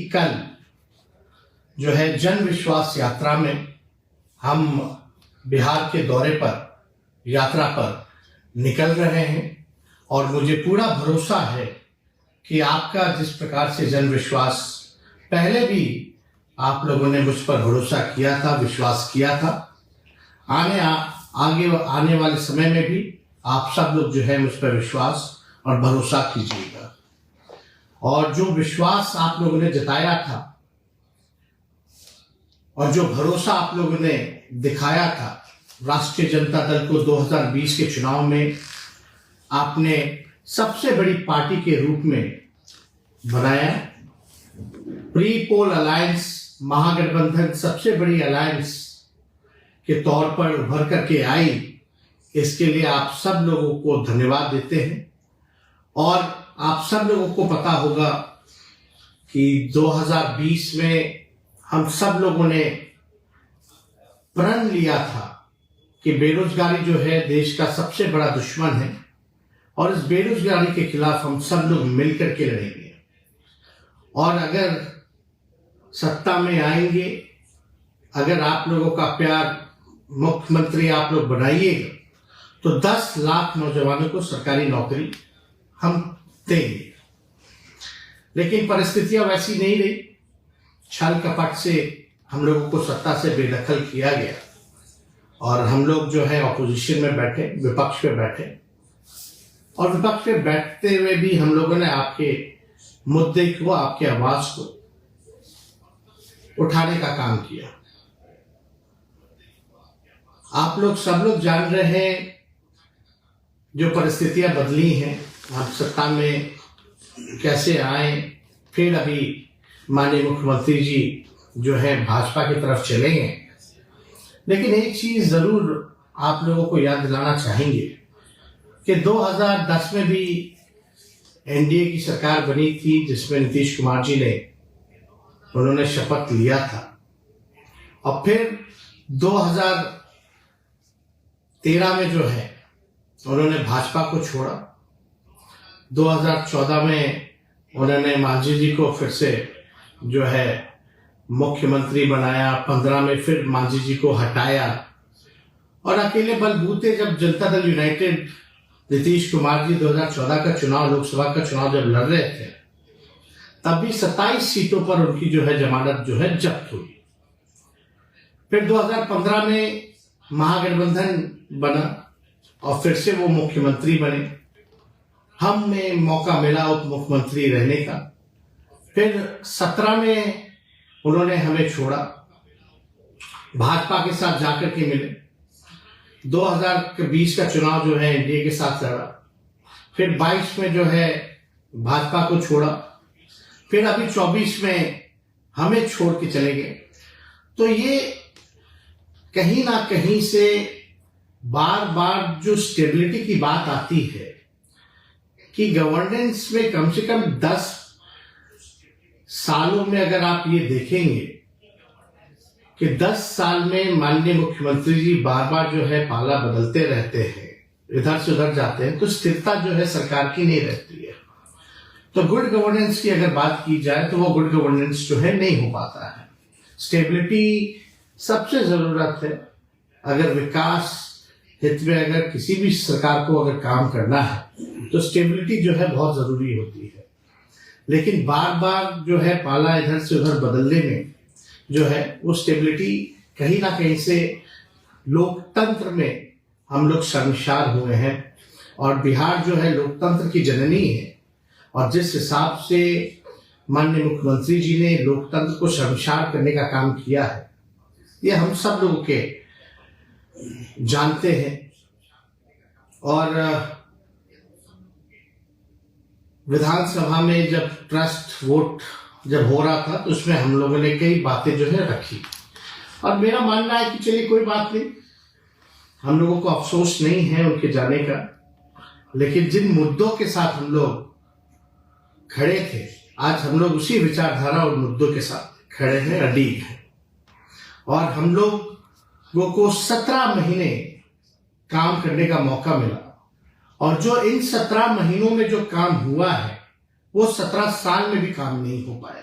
कल जो है जन विश्वास यात्रा में हम बिहार के दौरे पर यात्रा पर निकल रहे हैं और मुझे पूरा भरोसा है कि आपका जिस प्रकार से जन विश्वास पहले भी आप लोगों ने मुझ पर भरोसा किया था, विश्वास किया था, आगे आने वाले समय में भी आप सब लोग जो है मुझ पर विश्वास और भरोसा कीजिएगा। और जो विश्वास आप लोगों ने जताया था और जो भरोसा आप लोगों ने दिखाया था, राष्ट्रीय जनता दल को 2020 के चुनाव में आपने सबसे बड़ी पार्टी के रूप में बनाया। प्री पोल अलायंस, महागठबंधन सबसे बड़ी अलायंस के तौर पर उभर करके आई, इसके लिए आप सब लोगों को धन्यवाद देते हैं। और आप सब लोगों को पता होगा कि 2020 में हम सब लोगों ने प्रण लिया था कि बेरोजगारी जो है देश का सबसे बड़ा दुश्मन है और इस बेरोजगारी के खिलाफ हम सब लोग मिलकर के लड़ेंगे। और अगर सत्ता में आएंगे, अगर आप लोगों का प्यार मुख्यमंत्री आप लोग बनाइएगा तो 10 लाख नौजवानों को सरकारी नौकरी हम देंगे। लेकिन परिस्थितियां वैसी नहीं रही, छल कपट से हम लोगों को सत्ता से बेदखल किया गया और हम लोग जो है ऑपोजिशन में बैठे, विपक्ष पे बैठे और विपक्ष पे बैठते हुए भी हम लोगों ने आपके मुद्दे को, आपकी आवाज को उठाने का काम किया। आप लोग सब लोग जान रहे हैं जो परिस्थितियां बदली हैं, आप सत्ता में कैसे आए, फिर अभी माननीय मुख्यमंत्री जी जो है भाजपा की तरफ चले गए। लेकिन एक चीज जरूर आप लोगों को याद दिलाना चाहेंगे कि 2010 में भी एनडीए की सरकार बनी थी जिसमें नीतीश कुमार जी उन्होंने शपथ लिया था और फिर 2013 में जो है उन्होंने भाजपा को छोड़ा। 2014 में उन्होंने मांझी जी को फिर से जो है मुख्यमंत्री बनाया, 15 में फिर मांझी जी को हटाया और अकेले बलबूते जब जनता दल यूनाइटेड नीतीश कुमार जी 2014 का चुनाव, लोकसभा का चुनाव जब लड़ रहे थे तब भी 27 सीटों पर उनकी जो है जमानत जो है जब्त हुई। फिर 2015 में महागठबंधन बना और फिर से वो मुख्यमंत्री बने। हमें मौका मिला उप मुख्यमंत्री रहने का। फिर 17 में उन्होंने हमें छोड़ा, भाजपा के साथ जाकर के मिले। 2020 का चुनाव जो है एनडीए के साथ लड़ा। फिर 22 में जो है भाजपा को छोड़ा। फिर अभी 24 में हमें छोड़ के चले गए। तो ये कहीं ना कहीं से बार बार जो स्टेबिलिटी की बात आती है कि गवर्नेंस में कम से कम 10 सालों में अगर आप ये देखेंगे कि 10 साल में माननीय मुख्यमंत्री जी बार बार जो है पाला बदलते रहते हैं, इधर से उधर जाते हैं, तो स्थिरता जो है सरकार की नहीं रहती है। तो गुड गवर्नेंस की अगर बात की जाए तो वो गुड गवर्नेंस जो है नहीं हो पाता है। स्टेबिलिटी सबसे जरूरत है। अगर विकास हित में अगर किसी भी सरकार को अगर काम करना है तो स्टेबिलिटी जो है बहुत जरूरी होती है। लेकिन बार बार जो है पाला इधर से उधर बदलने में जो है वो स्टेबिलिटी कहीं ना कहीं से लोकतंत्र में हम लोग शर्मसार हुए हैं। और बिहार जो है लोकतंत्र की जननी है और जिस हिसाब से माननीय मुख्यमंत्री जी ने लोकतंत्र को शर्मसार करने का काम किया है ये हम सब लोगों के जानते हैं। और विधानसभा में जब ट्रस्ट वोट जब हो रहा था तो उसमें हम लोगों ने कई बातें जो है रखी और मेरा मानना है कि चलिए कोई बात नहीं, हम लोगों को अफसोस नहीं है उनके जाने का। लेकिन जिन मुद्दों के साथ हम लोग खड़े थे, आज हम लोग उसी विचारधारा और मुद्दों के साथ खड़े हैं, अड़िग हैं। और हम लोगों को 17 महीने काम करने का मौका मिला और जो इन 17 महीनों में जो काम हुआ है वो 17 साल में भी काम नहीं हो पाया।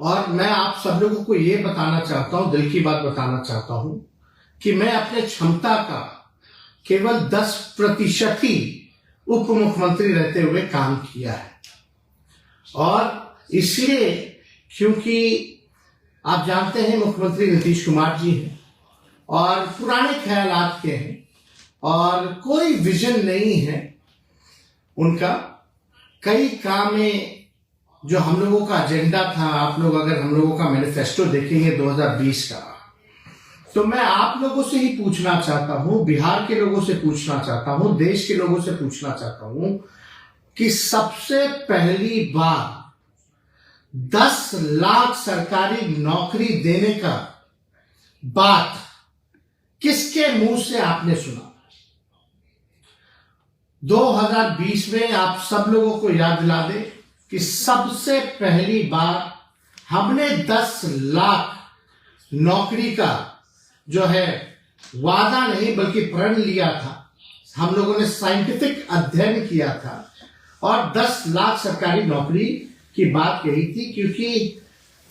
और मैं आप सब लोगों को ये बताना चाहता हूं, दिल की बात बताना चाहता हूं कि मैं अपने क्षमता का केवल 10% ही उप मुख्यमंत्री रहते हुए काम किया है। और इसलिए क्योंकि आप जानते हैं मुख्यमंत्री नीतीश कुमार जी हैं और पुराने ख्यालात के हैं और कोई विजन नहीं है उनका। कई काम में जो हम लोगों का एजेंडा था, आप लोग अगर हम लोगों का मैनिफेस्टो देखेंगे 2020 का, तो मैं आप लोगों से ही पूछना चाहता हूं, बिहार के लोगों से पूछना चाहता हूं, देश के लोगों से पूछना चाहता हूं कि सबसे पहली बार 10 लाख सरकारी नौकरी देने का बात किसके मुंह से आपने सुना? 2020 में आप सब लोगों को याद दिला दे कि सबसे पहली बार हमने 10 लाख नौकरी का जो है वादा नहीं बल्कि प्रण लिया था। हम लोगों ने साइंटिफिक अध्ययन किया था और 10 लाख सरकारी नौकरी की बात कही थी, क्योंकि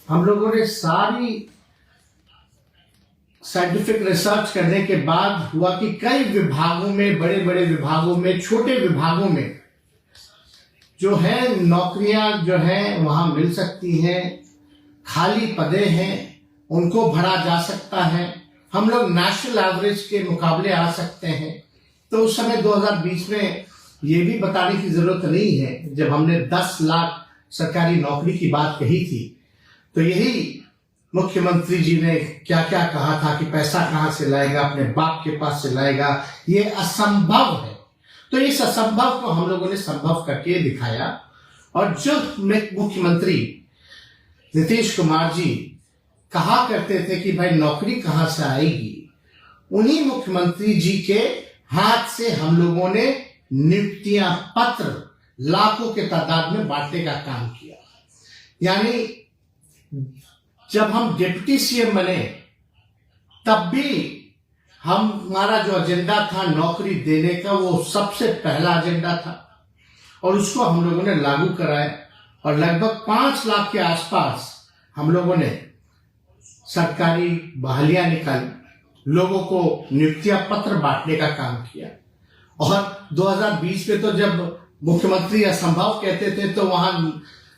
हम लोगों ने सारी साइंटिफिक रिसर्च करने के बाद हुआ कि कई विभागों में, बड़े बड़े विभागों में, छोटे विभागों में जो है नौकरियां जो है वहां मिल सकती हैं, खाली पदे हैं, उनको भरा जा सकता है, हम लोग नेशनल एवरेज के मुकाबले आ सकते हैं। तो उस समय 2020 में ये भी बताने की जरूरत नहीं है, जब हमने 10 लाख सरकारी नौकरी की बात कही थी तो यही मुख्यमंत्री जी ने क्या क्या कहा था कि पैसा कहां से लाएगा, अपने बाप के पास से लाएगा, ये असंभव है। तो इस असंभव को हम लोगों ने संभव करके दिखाया। और जो मुख्यमंत्री नीतीश कुमार जी कहा करते थे कि भाई नौकरी कहां से आएगी, उन्हीं मुख्यमंत्री जी के हाथ से हम लोगों ने नियुक्तियां पत्र लाखों के तादाद में बांटने का काम किया। यानी जब हम डिप्टी सीएम बने तब भी हमारा जो एजेंडा था नौकरी देने का, वो सबसे पहला एजेंडा था और उसको हम लोगों ने लागू कराया और लगभग 5 लाख के आसपास हम लोगों ने सरकारी बहालियां निकाली, लोगों को नियुक्तियां पत्र बांटने का काम किया। और 2020 में तो जब मुख्यमंत्री असंभव कहते थे तो वहां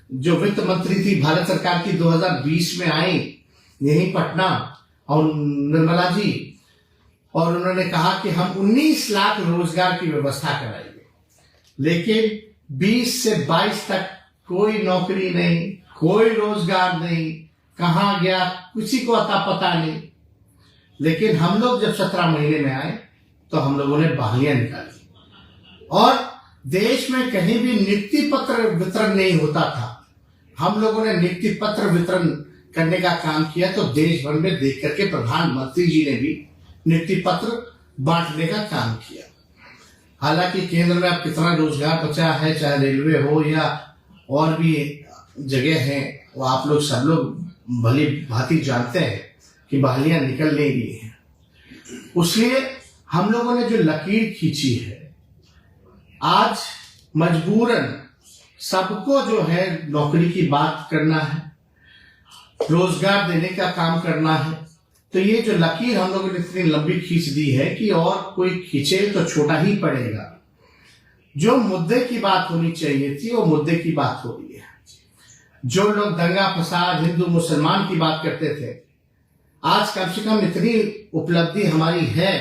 जो वित्त मंत्री थी भारत सरकार की 2020 में आई यही पटना, और निर्मला जी, और उन्होंने कहा कि हम 19 लाख रोजगार की व्यवस्था कराएंगे। लेकिन 20 से 22 तक कोई नौकरी नहीं, कोई रोजगार नहीं, कहां गया किसी को अता पता नहीं। लेकिन हम लोग जब 17 महीने में आए तो हम लोगों ने बहालियां निकाली और देश में कहीं भी नियुक्ति पत्र वितरण नहीं होता था। हम लोगों ने नियुक्ति पत्र वितरण करने का काम किया तो देश भर में देख करके प्रधानमंत्री जी ने भी नियुक्ति पत्र बांटने का काम किया। हालांकि केंद्र में अब कितना रोजगार बचा है, चाहे रेलवे हो या और भी जगह है, वो आप लोग सब लोग भली भांति जानते हैं कि बहालियां निकल नहीं रही है। इसलिए हम लोगों ने जो लकीर खींची है, आज मजबूरन सबको जो है नौकरी की बात करना है, रोजगार देने का काम करना है। तो ये जो लकीर हम लोगों ने इतनी लंबी खींच दी है कि और कोई खींचे तो छोटा ही पड़ेगा। जो मुद्दे की बात होनी चाहिए थी वो मुद्दे की बात हो रही है। जो लोग दंगा फसाद हिंदू मुसलमान की बात करते थे, आज कम से कम इतनी उपलब्धि हमारी है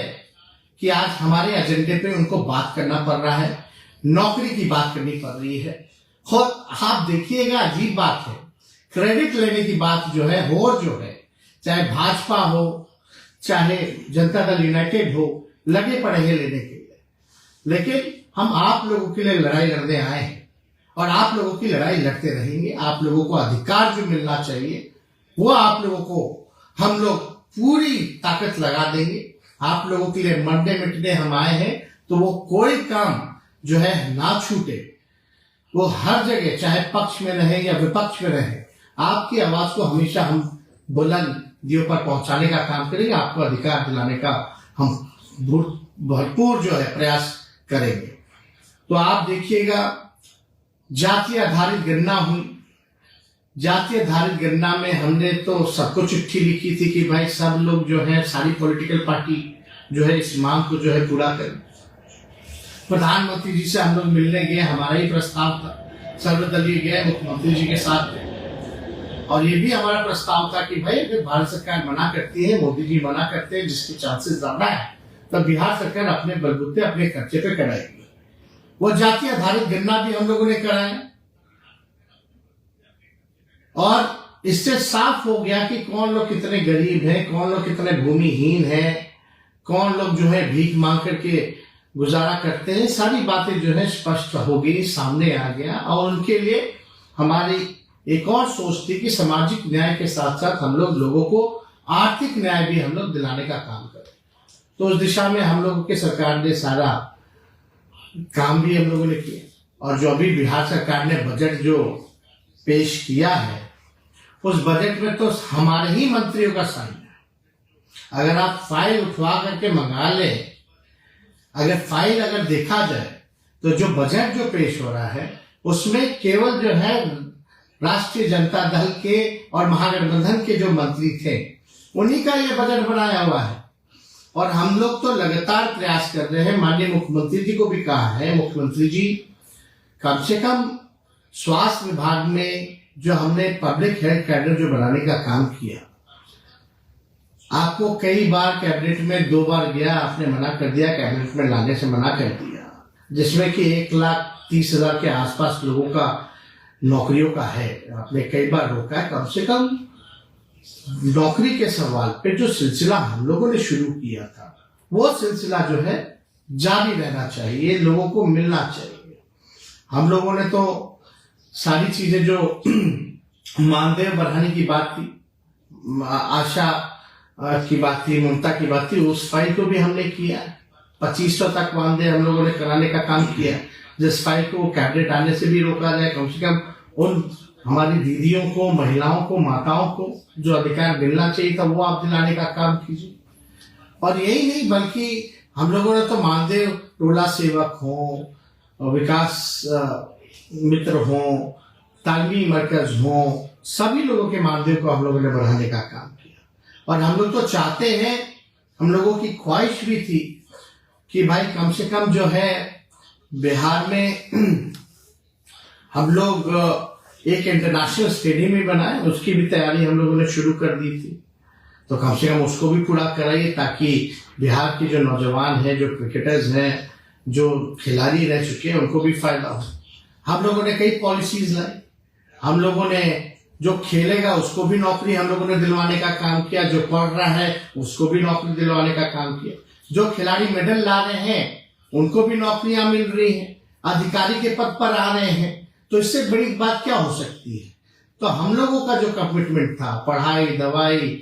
कि आज हमारे एजेंडे पे उनको बात करना पड़ रहा है, नौकरी की बात करनी पड़ रही है। और आप देखिएगा अजीब बात है, क्रेडिट लेने की बात जो है चाहे भाजपा हो चाहे जनता दल यूनाइटेड हो, लगे पड़े हैं लेने के लिए। लेकिन हम आप लोगों के लिए लड़ाई लड़ने आए हैं और आप लोगों की लड़ाई लड़ते रहेंगे। आप लोगों को अधिकार जो मिलना चाहिए वो आप लोगों को हम लोग पूरी ताकत लगा देंगे। आप लोगों के लिए मरने मिटने हम आए हैं, तो वो कोई काम जो है ना छूटे, वो हर जगह चाहे पक्ष में रहे या विपक्ष में रहे, आपकी आवाज को हमेशा हम बुलंदियों पर पहुंचाने का काम करेंगे। आपको अधिकार दिलाने का हम भरपूर जो है प्रयास करेंगे। तो आप देखिएगा, जाति आधारित गणना हुई, जाति आधारित गणना में हमने तो सबको चिट्ठी लिखी थी कि भाई सब लोग जो है, सारी पॉलिटिकल पार्टी जो है इस मांग को जो है पूरा करें। प्रधानमंत्री जी से हम लोग मिलने गए, हमारा ही प्रस्ताव था, सर्वदलीय गए, मुख्यमंत्री जी के साथ गए, और ये भी हमारा प्रस्ताव था कि भाई अगर भारत सरकार मना करती है, मोदी जी मना करते हैं, जिसके चांसेस ज्यादा है, तब बिहार सरकार अपने बलबूते अपने खर्चे पे कराएगी। वो जाति आधारित गणना भी हम लोगों ने कराया, और इससे साफ हो गया कि कौन लोग कितने गरीब हैं, कौन लोग कितने भूमिहीन हैं, कौन लोग जो है भीख मांग करके गुजारा करते हैं। सारी बातें जो है स्पष्ट हो गई, सामने आ गया, और उनके लिए हमारी एक और सोच थी कि सामाजिक न्याय के साथ साथ हम लोग लोगों को आर्थिक न्याय भी हम लोग दिलाने का काम करें। तो उस दिशा में हम लोगों की सरकार ने सारा काम भी हम लोगों ने किया, और जो अभी बिहार सरकार ने बजट जो पेश किया है, उस बजट में तो हमारे ही मंत्रियों का साइन है। अगर आप फाइल उठवा करके मंगा लें, अगर देखा जाए तो जो बजट जो पेश हो रहा है उसमें केवल जो है राष्ट्रीय जनता दल के और महागठबंधन के जो मंत्री थे उन्हीं का ये बजट बनाया हुआ है। और हम लोग तो लगातार प्रयास कर रहे हैं, माननीय मुख्यमंत्री जी को भी कहा है, मुख्यमंत्री जी कम से कम स्वास्थ्य विभाग में जो हमने पब्लिक हेल्थ कैडर जो बनाने का काम किया, आपको कई बार कैबिनेट में 2 बार गया, आपने मना कर दिया, कैबिनेट में लाने से मना कर दिया, जिसमें कि 1,30,000 के आसपास लोगों का नौकरियों का है, आपने कई बार रोका है। कम से कम नौकरी के सवाल पे जो सिलसिला हम लोगों ने शुरू किया था, वो सिलसिला जो है जारी रहना चाहिए, लोगों को मिलना चाहिए। हम लोगों ने तो सारी चीजें जो मानदेय बढ़ाने की बात थी, आशा की बात थी, ममता की बात थी, उस फाइल को भी हमने किया। 2500 तक मानदेय हम लोगों ने कराने का काम किया, जिस फाइल को कैबिनेट आने से भी रोका जाए। कम से कम उन हमारी दीदियों को, महिलाओं को, माताओं को जो अधिकार मिलना चाहिए था, वो आप दिलाने का काम कीजिए। और यही नहीं, बल्कि हम लोगों ने तो मानदेय टोला सेवक हो, विकास मित्र हो, तालमी मरकज हो, सभी लोगों के मानदेय को हम लोगों ने बढ़ाने का काम किया। और हम लोग तो चाहते हैं, हम लोगों की ख्वाहिश भी थी कि भाई कम से कम जो है बिहार में हम लोग एक इंटरनेशनल स्टेडियम भी बनाए, उसकी भी तैयारी हम लोगों ने शुरू कर दी थी। तो कम से कम उसको भी पूरा कराइए, ताकि बिहार के जो नौजवान हैं, जो क्रिकेटर्स हैं, जो खिलाड़ी रह चुके हैं, उनको भी फायदा हो। हम लोगों ने कई पॉलिसीज लाई, हम लोगों ने जो खेलेगा उसको भी नौकरी हम लोगों ने दिलवाने का काम किया, जो पढ़ रहा है उसको भी नौकरी दिलवाने का काम किया, जो खिलाड़ी मेडल ला रहे हैं उनको भी नौकरियां मिल रही हैं, अधिकारी के पद पर आ रहे हैं। तो इससे बड़ी बात क्या हो सकती है। तो हम लोगों का जो कमिटमेंट था, पढ़ाई, दवाई,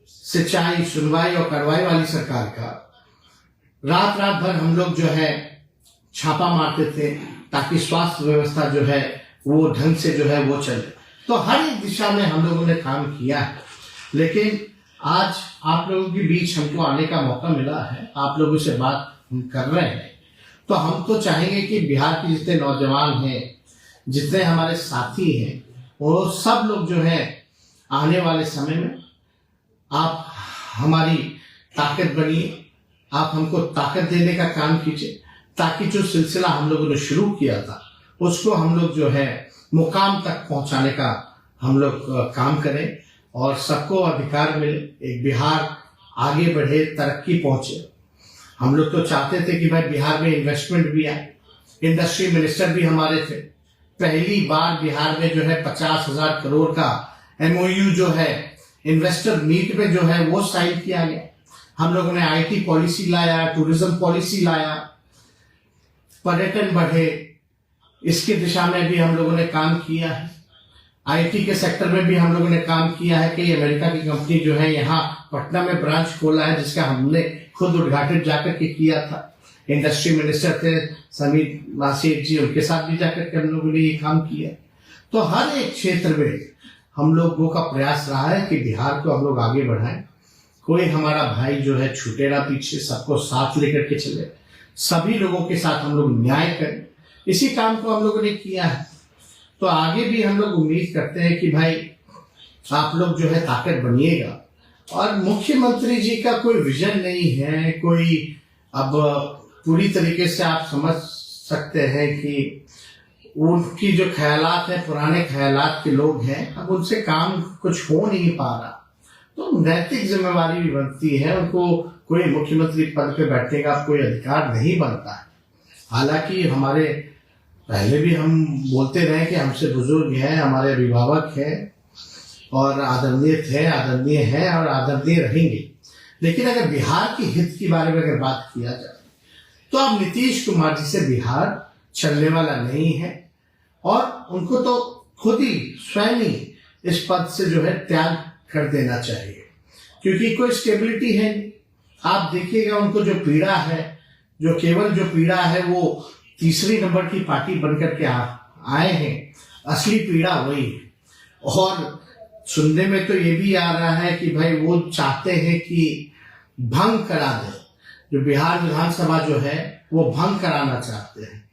सिंचाई, सुनवाई और कार्रवाई वाली सरकार का, रात रात भर हम लोग जो है छापा मारते थे, ताकि स्वास्थ्य व्यवस्था जो है वो ढंग से जो है वो चले। तो हर एक दिशा में हम लोगों ने काम किया है। लेकिन आज आप लोगों के बीच हमको आने का मौका मिला है, आप लोगों से बात हम कर रहे हैं, तो हम तो चाहेंगे कि बिहार के जितने नौजवान हैं, जितने हमारे साथी हैं, वो सब लोग जो है आने वाले समय में आप हमारी ताकत बनिए, आप हमको ताकत देने का काम कीजिए, ताकि जो सिलसिला हम लोगों ने शुरू किया था उसको हम लोग जो है मुकाम तक पहुंचाने का हम लोग काम करें, और सबको अधिकार मिले, एक बिहार आगे बढ़े, तरक्की पहुंचे। हम लोग तो चाहते थे कि भाई बिहार में इन्वेस्टमेंट भी आए, इंडस्ट्री मिनिस्टर भी हमारे थे। पहली बार बिहार में जो है 50,000 करोड़ का MOU जो है इन्वेस्टर मीट में जो है वो साइन किया गया। हम लोगों ने IT पॉलिसी लाया, टूरिज्म पॉलिसी लाया, पर्यटन बढ़े, इसकी दिशा में भी हम लोगों ने काम किया है। IT के सेक्टर में भी हम लोगों ने काम किया है कि अमेरिका की कंपनी जो है यहाँ पटना में ब्रांच खोला है, जिसका हमने खुद उद्घाटन जाकर के किया था। इंडस्ट्री मिनिस्टर थे समीर नासिर जी, उनके साथ भी जाकर के हम लोगों ने ये काम किया। तो हर एक क्षेत्र में हम लोगों का प्रयास रहा है कि बिहार को हम लोग आगे बढ़ाएं। कोई हमारा भाई जो है छूटे ना पीछे, सबको साथ लेकर के चले, सभी लोगों के साथ हम लोग न्याय करें। इसी काम को हम लोगों ने किया है। तो आगे भी हम लोग उम्मीद करते हैं कि भाई आप लोग जो है ताकत बनिएगा। और मुख्यमंत्री जी का कोई विजन नहीं है, कोई अब पूरी तरीके से आप समझ सकते हैं कि उनकी जो ख्यालात है पुराने ख्यालात के लोग हैं, अब उनसे काम कुछ हो नहीं पा रहा। तो नैतिक जिम्मेवारी भी बनती है, उनको कोई मुख्यमंत्री पद पे बैठने का कोई अधिकार नहीं बनता है। हालांकि हमारे पहले भी हम बोलते रहे कि हमसे बुजुर्ग हैं, हमारे अभिभावक हैं और आदरणीय थे, आदरणीय हैं और आदरणीय रहेंगे। लेकिन अगर बिहार के हित के बारे में अगर बात किया जाए तो अब नीतीश कुमार जी से बिहार चलने वाला नहीं है और उनको तो खुद ही स्वयं ही इस पद से जो है त्याग कर देना चाहिए, क्योंकि कोई स्टेबिलिटी है नहीं। आप देखिएगा उनको जो पीड़ा है, जो केवल जो पीड़ा है वो तीसरी नंबर की पार्टी बनकर के आए हैं, असली पीड़ा वही है। और सुनने में तो ये भी आ रहा है कि भाई वो चाहते हैं कि भंग करा दे, जो बिहार विधानसभा जो है वो भंग कराना चाहते हैं।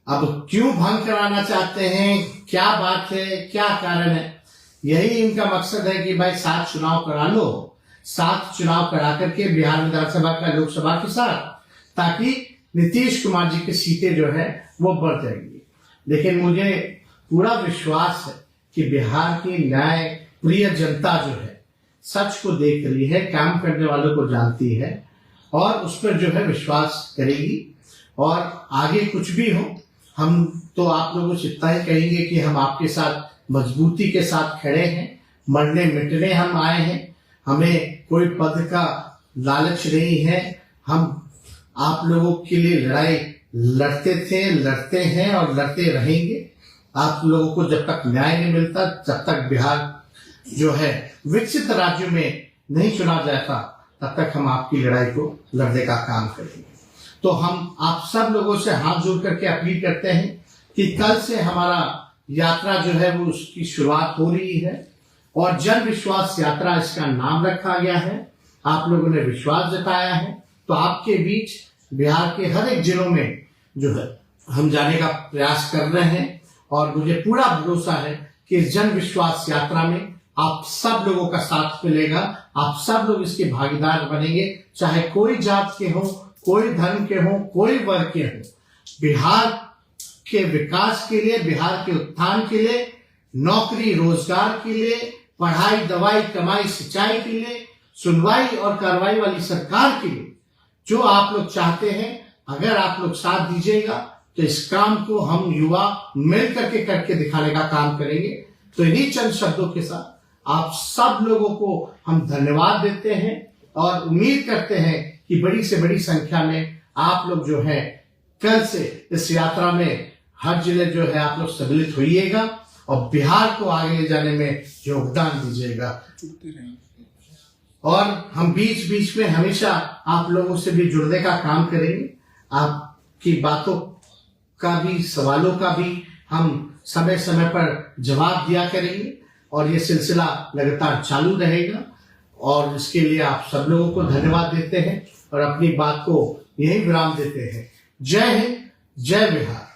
अब क्यों भंग कराना चाहते हैं, क्या बात है, क्या कारण है? यही इनका मकसद है कि भाई 7 चुनाव करा लो, 7 चुनाव करा करके बिहार विधानसभा का लोकसभा के साथ, ताकि नीतीश कुमार जी की सीटें जो है वो बढ़ जाएंगी। लेकिन मुझे पूरा विश्वास है कि बिहार की न्याय प्रिय जनता जो है सच को देख रही है, काम करने वालों को जानती है और उस पर जो है विश्वास करेगी। और आगे कुछ भी हो, हम तो आप लोगों से इतना ही कहेंगे कि हम आपके साथ मजबूती के साथ खड़े हैं, मरने मिटने हम आए हैं, हमें कोई पद का लालच नहीं है। हम आप लोगों के लिए लड़ाई लड़ते थे, लड़ते हैं और लड़ते रहेंगे। आप लोगों को जब तक न्याय नहीं मिलता, जब तक बिहार जो है विकसित राज्यों में नहीं चुना जाता, तब तक हम आपकी लड़ाई को लड़ने का काम करेंगे। तो हम आप सब लोगों से हाथ जोड़ करके अपील करते हैं कि कल से हमारा यात्रा जो है वो उसकी शुरुआत हो रही है और जन विश्वास यात्रा इसका नाम रखा गया है। आप लोगों ने विश्वास जताया है, तो आपके बीच बिहार के हर एक जिलों में जो है हम जाने का प्रयास कर रहे हैं और मुझे पूरा भरोसा है कि इस जन विश्वास यात्रा में आप सब लोगों का साथ मिलेगा, आप सब लोग इसके भागीदार बनेंगे, चाहे कोई जात के हो, कोई धर्म के हो, कोई वर्ग के हो। बिहार के विकास के लिए, बिहार के उत्थान के लिए, नौकरी रोजगार के लिए, पढ़ाई दवाई कमाई सिंचाई के लिए, सुनवाई और कार्रवाई वाली सरकार के लिए जो आप लोग चाहते हैं, अगर आप लोग साथ दीजिएगा तो इस काम को हम युवा मिल करके करके दिखाने का काम करेंगे। तो इन्हीं चंद शब्दों के साथ आप सब लोगों को हम धन्यवाद देते हैं और उम्मीद करते हैं कि बड़ी से बड़ी संख्या में आप लोग जो है कल से इस यात्रा में हर जिले जो है आप लोग सम्मिलित होइएगा और बिहार को आगे ले जाने में योगदान दीजिएगा। और हम बीच बीच में हमेशा आप लोगों से भी जुड़ने का काम करेंगे, आपकी बातों का भी, सवालों का भी हम समय समय पर जवाब दिया करेंगे और ये सिलसिला लगातार चालू रहेगा। और इसके लिए आप सब लोगों को धन्यवाद देते हैं और अपनी बात को यही विराम देते हैं। जय हिंद, जय बिहार।